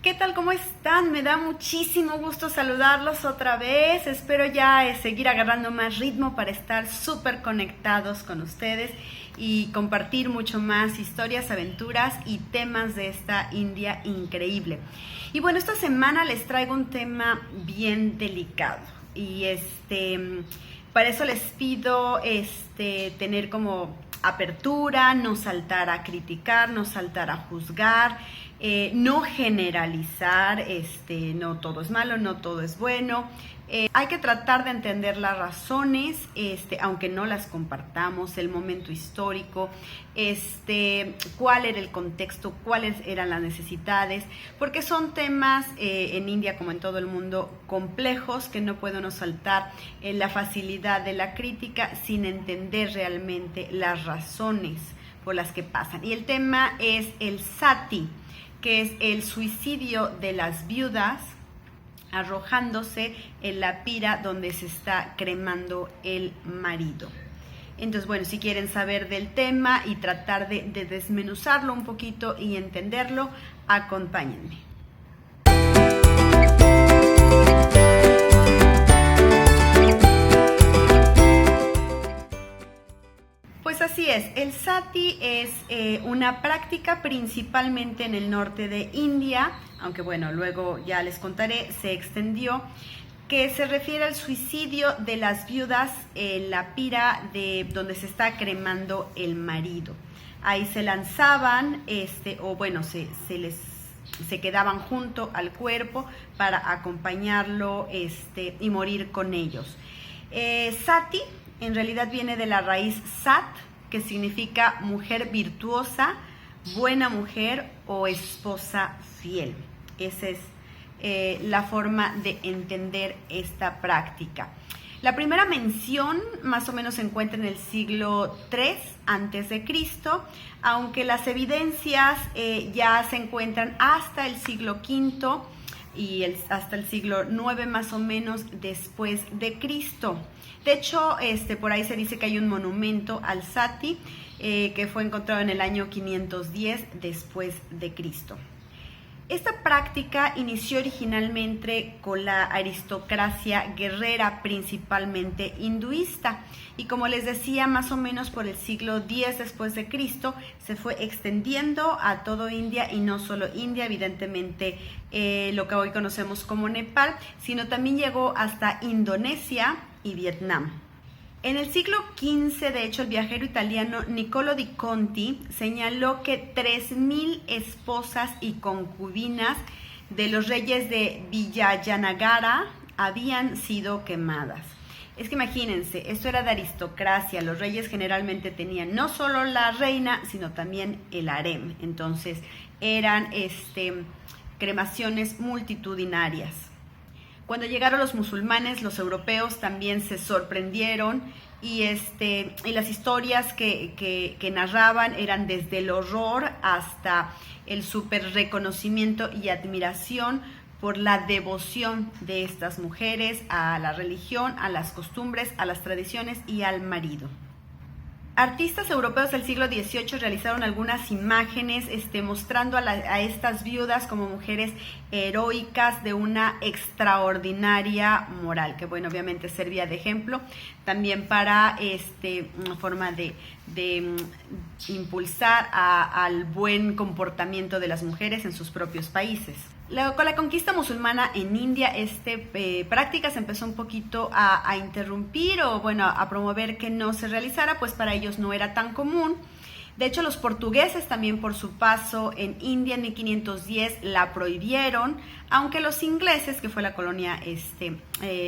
¿Qué tal? ¿Cómo están? Me da muchísimo gusto saludarlos otra vez. Espero ya seguir agarrando más ritmo para estar súper conectados con ustedes y compartir mucho más historias, aventuras y temas de esta India increíble. Y bueno, esta semana les traigo un tema bien delicado y para eso les pido tener como apertura, no saltar a criticar, no saltar a juzgar, no generalizar, no todo es malo, no todo es bueno. Hay que tratar de entender las razones, aunque no las compartamos, el momento histórico, cuál era el contexto, cuáles eran las necesidades, porque son temas en India como en todo el mundo complejos que no puede uno saltar en la facilidad de la crítica sin entender realmente las razones por las que pasan. Y el tema es el sati, que es el suicidio de las viudas arrojándose en la pira donde se está cremando el marido. Entonces, bueno, si quieren saber del tema y tratar de desmenuzarlo un poquito y entenderlo, acompáñenme. Pues así es, el sati es una práctica principalmente en el norte de India, aunque bueno, luego ya les contaré, se extendió, que se refiere al suicidio de las viudas en la pira de donde se está cremando el marido. Ahí se lanzaban, se quedaban junto al cuerpo para acompañarlo y morir con ellos. Sati en realidad viene de la raíz sat, que significa mujer virtuosa, buena mujer o esposa fiel. Esa es la forma de entender esta práctica. La primera mención más o menos se encuentra en el siglo III a.C., aunque las evidencias ya se encuentran hasta el siglo V y hasta el siglo IX más o menos después de Cristo. De hecho, por ahí se dice que hay un monumento al sati que fue encontrado en el año 510 después de Cristo. Esta práctica inició originalmente con la aristocracia guerrera, principalmente hinduista, y como les decía, más o menos por el siglo X después de Cristo se fue extendiendo a todo India, y no solo India, evidentemente lo que hoy conocemos como Nepal, sino también llegó hasta Indonesia y Vietnam. En el siglo XV, de hecho, el viajero italiano Niccolo di Conti señaló que 3,000 esposas y concubinas de los reyes de Vijayanagara habían sido quemadas. Es que imagínense, esto era de aristocracia, los reyes generalmente tenían no solo la reina, sino también el harem, entonces eran cremaciones multitudinarias. Cuando llegaron los musulmanes, los europeos también se sorprendieron y las historias que narraban eran desde el horror hasta el súper reconocimiento y admiración por la devoción de estas mujeres a la religión, a las costumbres, a las tradiciones y al marido. Artistas europeos del siglo XVIII realizaron algunas imágenes mostrando a estas viudas como mujeres heroicas de una extraordinaria moral, que bueno, obviamente servía de ejemplo también para una forma de impulsar al buen comportamiento de las mujeres en sus propios países. Con la conquista musulmana en India, práctica se empezó un poquito a interrumpir o bueno, a promover que no se realizara, pues para ellos no era tan común. De hecho, los portugueses también por su paso en India en 1510 la prohibieron, aunque los ingleses, que fue la colonia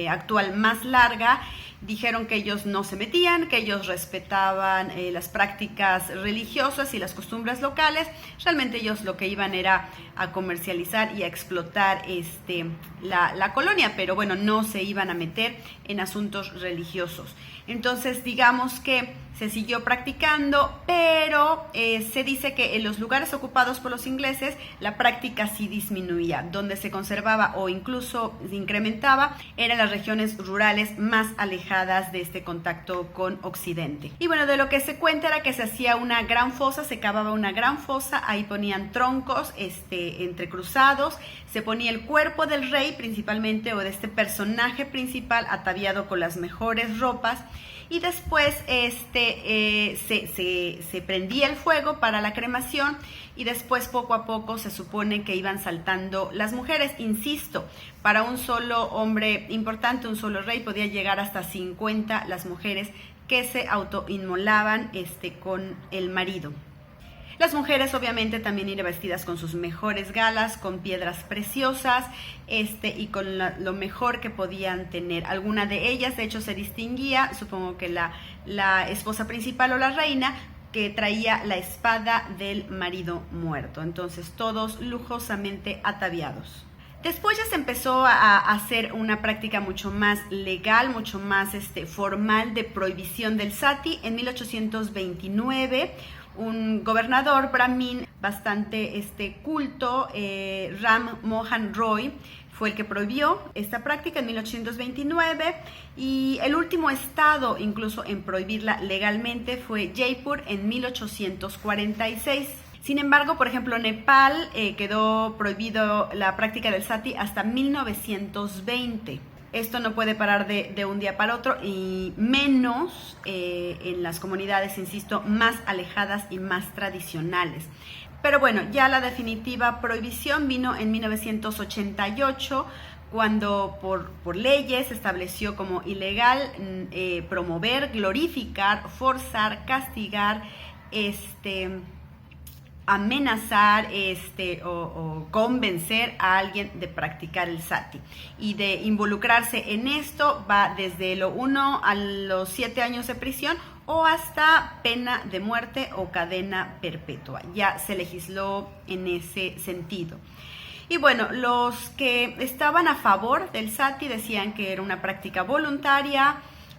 actual más larga, dijeron que ellos no se metían, que ellos respetaban las prácticas religiosas y las costumbres locales. Realmente ellos lo que iban era a comercializar y a explotar la colonia, pero bueno, no se iban a meter en asuntos religiosos. Entonces, digamos que se siguió practicando, pero se dice que en los lugares ocupados por los ingleses la práctica sí disminuía. Donde se conservaba o incluso se incrementaba eran las regiones rurales más alejadas de este contacto con Occidente. Y bueno, de lo que se cuenta era que se hacía una gran fosa, se cavaba una gran fosa, ahí ponían troncos entrecruzados, se ponía el cuerpo del rey principalmente, o de este personaje principal, ataviado con las mejores ropas, y después se prendía el fuego para la cremación, y después poco a poco se supone que iban saltando las mujeres. Insisto, para un solo hombre importante, un solo rey, podía llegar hasta 50 las mujeres que se autoinmolaban con el marido. Las mujeres obviamente también iban vestidas con sus mejores galas, con piedras preciosas y con lo mejor que podían tener. Alguna de ellas de hecho se distinguía, supongo que la esposa principal o la reina, que traía la espada del marido muerto. Entonces todos lujosamente ataviados. Después ya se empezó a hacer una práctica mucho más legal, mucho más formal, de prohibición del sati. En 1829, un gobernador brahmin bastante culto, Ram Mohan Roy, fue el que prohibió esta práctica en 1829, y el último estado incluso en prohibirla legalmente fue Jaipur en 1846. Sin embargo, por ejemplo, Nepal quedó prohibido la práctica del sati hasta 1920. Esto no puede parar de un día para otro, y menos en las comunidades, insisto, más alejadas y más tradicionales. Pero bueno, ya la definitiva prohibición vino en 1988, cuando por leyes se estableció como ilegal promover, glorificar, forzar, castigar, amenazar o convencer a alguien de practicar el sati. Y de involucrarse en esto va desde lo 1 a los 7 años de prisión, o hasta pena de muerte o cadena perpetua. Ya se legisló en ese sentido. Y bueno, los que estaban a favor del sati decían que era una práctica voluntaria.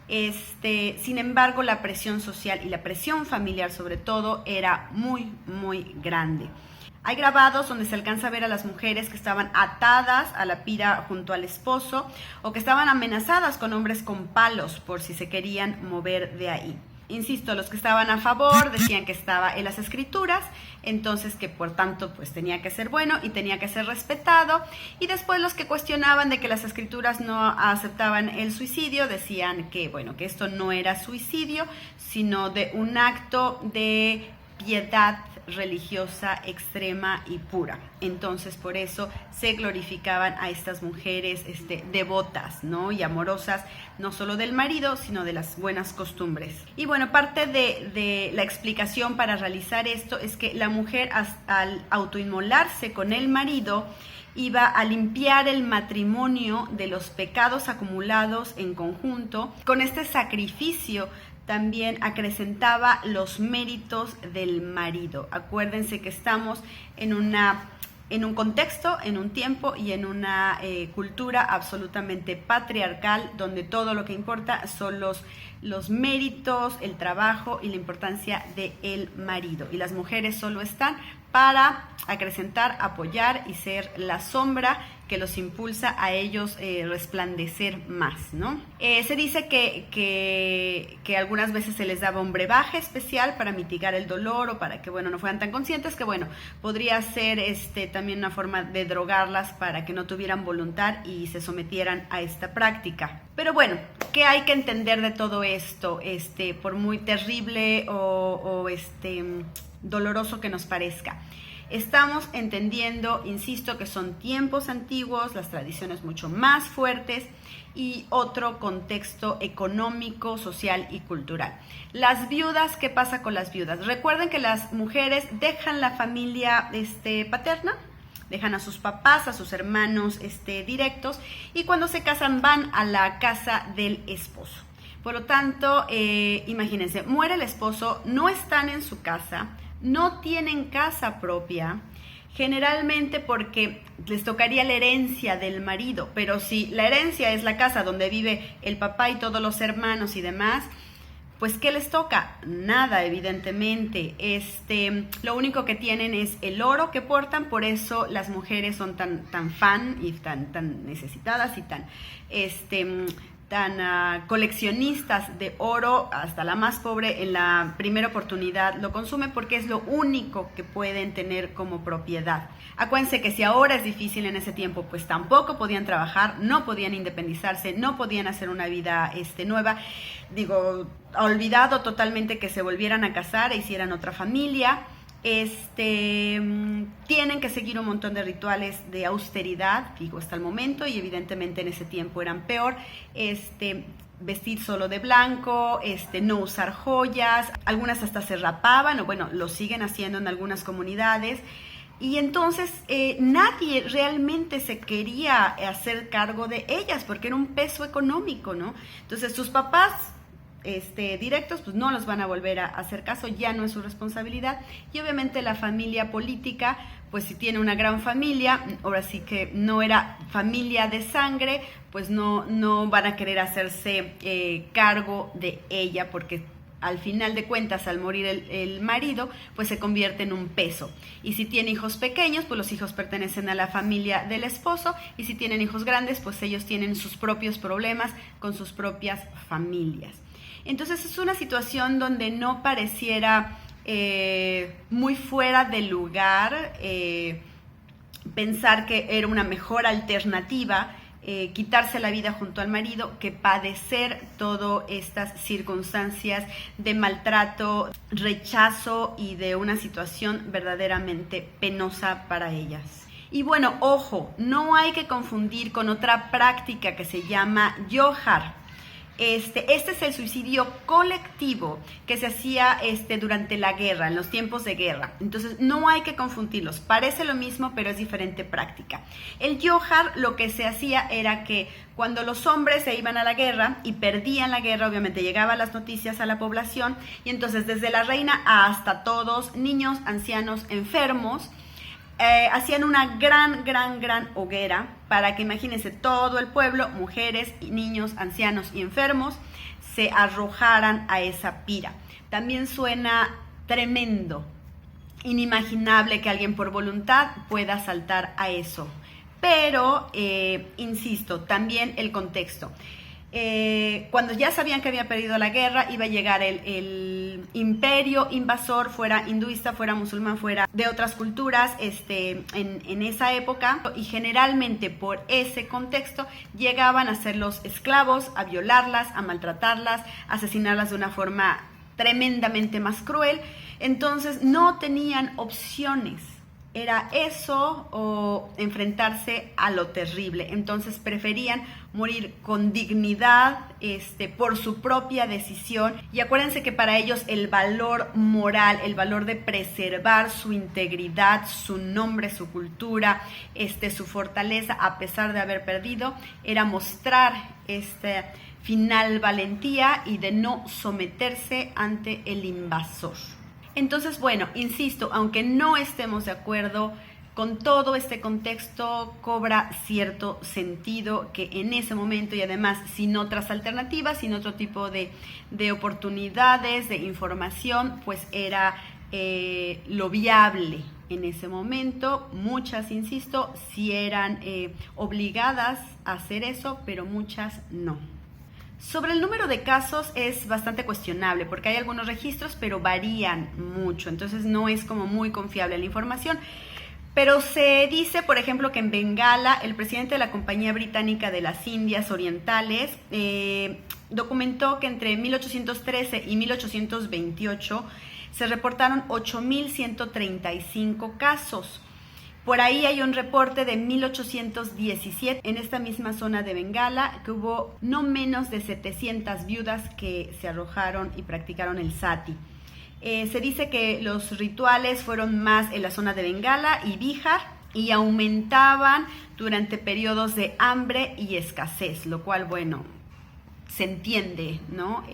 Sin embargo, la presión social y la presión familiar sobre todo era muy, muy grande. Hay grabados donde se alcanza a ver a las mujeres que estaban atadas a la pira junto al esposo, o que estaban amenazadas con hombres con palos por si se querían mover de ahí. Insisto, los que estaban a favor decían que estaba en las escrituras, entonces que por tanto pues tenía que ser bueno y tenía que ser respetado. Y después los que cuestionaban de que las escrituras no aceptaban el suicidio decían que bueno, que esto no era suicidio, sino de un acto de piedad religiosa extrema y pura. Entonces por eso se glorificaban a estas mujeres devotas, ¿no? Y amorosas, no solo del marido, sino de las buenas costumbres. Y bueno, parte de la explicación para realizar esto es que la mujer, al autoinmolarse con el marido, iba a limpiar el matrimonio de los pecados acumulados en conjunto. Con este sacrificio también acrecentaba los méritos del marido. Acuérdense que estamos en un contexto, en un tiempo y en una cultura absolutamente patriarcal, donde todo lo que importa son los méritos, el trabajo y la importancia del marido. Y las mujeres solo están para acrecentar, apoyar y ser la sombra que los impulsa a ellos resplandecer más, ¿no? Se dice que algunas veces se les daba un brebaje especial para mitigar el dolor, o para que, bueno, no fueran tan conscientes, que, bueno, podría ser también una forma de drogarlas para que no tuvieran voluntad y se sometieran a esta práctica. Pero bueno, ¿qué hay que entender de todo esto? Por muy terrible o doloroso que nos parezca. Estamos entendiendo, insisto, que son tiempos antiguos, las tradiciones mucho más fuertes y otro contexto económico, social y cultural. Las viudas, ¿qué pasa con las viudas? Recuerden que las mujeres dejan la familia paterna, dejan a sus papás, a sus hermanos directos, y cuando se casan van a la casa del esposo. Por lo tanto, imagínense, muere el esposo, no están en su casa, no tienen casa propia, generalmente porque les tocaría la herencia del marido, pero si la herencia es la casa donde vive el papá y todos los hermanos y demás, Pues, ¿qué les toca? Nada, evidentemente. Lo único que tienen es el oro que portan, por eso las mujeres son tan fan y tan necesitadas y tan coleccionistas de oro. Hasta la más pobre en la primera oportunidad lo consume porque es lo único que pueden tener como propiedad. Acuérdense que si ahora es difícil, en ese tiempo pues tampoco podían trabajar, no podían independizarse, no podían hacer una vida nueva. Digo, olvidado totalmente que se volvieran a casar e hicieran otra familia. Tienen que seguir un montón de rituales de austeridad, digo, hasta el momento, y evidentemente en ese tiempo eran peor. Vestir solo de blanco, no usar joyas, algunas hasta se rapaban, o bueno, lo siguen haciendo en algunas comunidades. Y entonces nadie realmente se quería hacer cargo de ellas porque era un peso económico, ¿no? Entonces sus papás directos pues no los van a volver a hacer caso, ya no es su responsabilidad. Y obviamente la familia política, pues si tiene una gran familia, ahora sí que no era familia de sangre, pues no van a querer hacerse cargo de ella, porque al final de cuentas, al morir el marido, pues se convierte en un peso. Y si tiene hijos pequeños, pues los hijos pertenecen a la familia del esposo. Y si tienen hijos grandes, pues ellos tienen sus propios problemas con sus propias familias. Entonces es una situación donde no pareciera muy fuera de lugar pensar que era una mejor alternativa quitarse la vida junto al marido que padecer todas estas circunstancias de maltrato, rechazo y de una situación verdaderamente penosa para ellas. Y bueno, ojo, no hay que confundir con otra práctica que se llama yohar. Este es el suicidio colectivo que se hacía durante la guerra, en los tiempos de guerra. Entonces no hay que confundirlos, parece lo mismo pero es diferente práctica. El yohar, lo que se hacía era que cuando los hombres se iban a la guerra y perdían la guerra, obviamente llegaban las noticias a la población y entonces desde la reina hasta todos, niños, ancianos, enfermos, hacían una gran hoguera para que, imagínense, todo el pueblo, mujeres, niños, ancianos y enfermos, se arrojaran a esa pira. También suena tremendo, inimaginable que alguien por voluntad pueda saltar a eso. Pero, insisto, también el contexto. Cuando ya sabían que había perdido la guerra, iba a llegar el imperio invasor, fuera hinduista, fuera musulmán, fuera de otras culturas, en esa época, y generalmente por ese contexto llegaban a ser los esclavos, a violarlas, a maltratarlas, a asesinarlas de una forma tremendamente más cruel. Entonces no tenían opciones. Era eso o enfrentarse a lo terrible. Entonces preferían morir con dignidad, por su propia decisión. Y acuérdense que para ellos el valor moral, el valor de preservar su integridad, su nombre, su cultura, su fortaleza, a pesar de haber perdido, era mostrar final valentía y de no someterse ante el invasor. Entonces, bueno, insisto, aunque no estemos de acuerdo con todo este contexto, cobra cierto sentido que en ese momento, y además sin otras alternativas, sin otro tipo de oportunidades, de información, pues era lo viable en ese momento. Muchas, insisto, sí eran obligadas a hacer eso, pero muchas no. Sobre el número de casos es bastante cuestionable porque hay algunos registros pero varían mucho, entonces no es como muy confiable la información. Pero se dice, por ejemplo, que en Bengala el presidente de la Compañía Británica de las Indias Orientales documentó que entre 1813 y 1828 se reportaron 8.135 casos. Por ahí hay un reporte de 1817 en esta misma zona de Bengala que hubo no menos de 700 viudas que se arrojaron y practicaron el sati. Se dice que los rituales fueron más en la zona de Bengala y Bihar y aumentaban durante periodos de hambre y escasez, lo cual, bueno, se entiende, ¿no?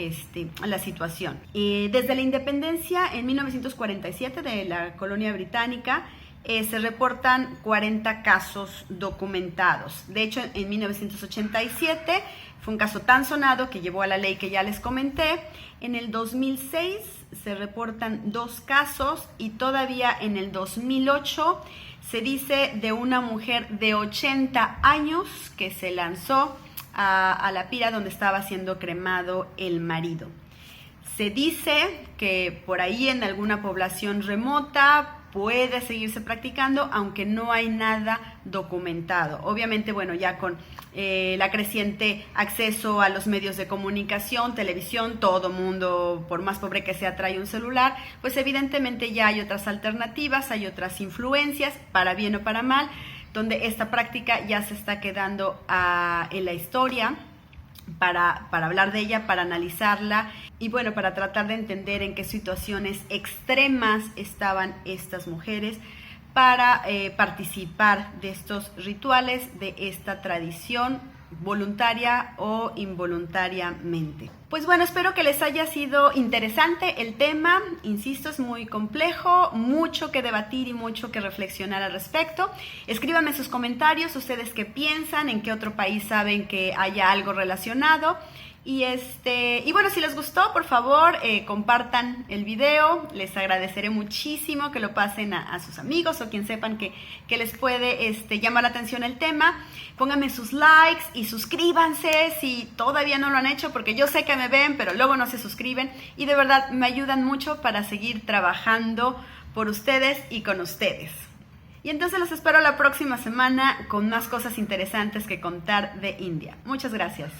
La situación. Desde la independencia en 1947 de la colonia británica, se reportan 40 casos documentados. De hecho, en 1987 fue un caso tan sonado que llevó a la ley que ya les comenté. En el 2006 se reportan 2 casos y todavía en el 2008 se dice de una mujer de 80 años que se lanzó a la pira donde estaba siendo cremado el marido. Se dice que por ahí en alguna población remota puede seguirse practicando, aunque no hay nada documentado. Obviamente, bueno, ya con la creciente acceso a los medios de comunicación, televisión, todo mundo, por más pobre que sea, trae un celular, pues evidentemente ya hay otras alternativas, hay otras influencias, para bien o para mal, donde esta práctica ya se está quedando en la historia, para hablar de ella, para analizarla y bueno, para tratar de entender en qué situaciones extremas estaban estas mujeres para participar de estos rituales, de esta tradición voluntaria o involuntariamente. Pues bueno, espero que les haya sido interesante el tema. Insisto, es muy complejo, mucho que debatir y mucho que reflexionar al respecto. Escríbanme sus comentarios, ustedes qué piensan, en qué otro país saben que haya algo relacionado. Y bueno, si les gustó, por favor, compartan el video. Les agradeceré muchísimo que lo pasen a sus amigos o quien sepan que les puede llamar la atención el tema. Pónganme sus likes y suscríbanse si todavía no lo han hecho, porque yo sé que me ven, pero luego no se suscriben. Y de verdad me ayudan mucho para seguir trabajando por ustedes y con ustedes. Y entonces los espero la próxima semana con más cosas interesantes que contar de India. Muchas gracias.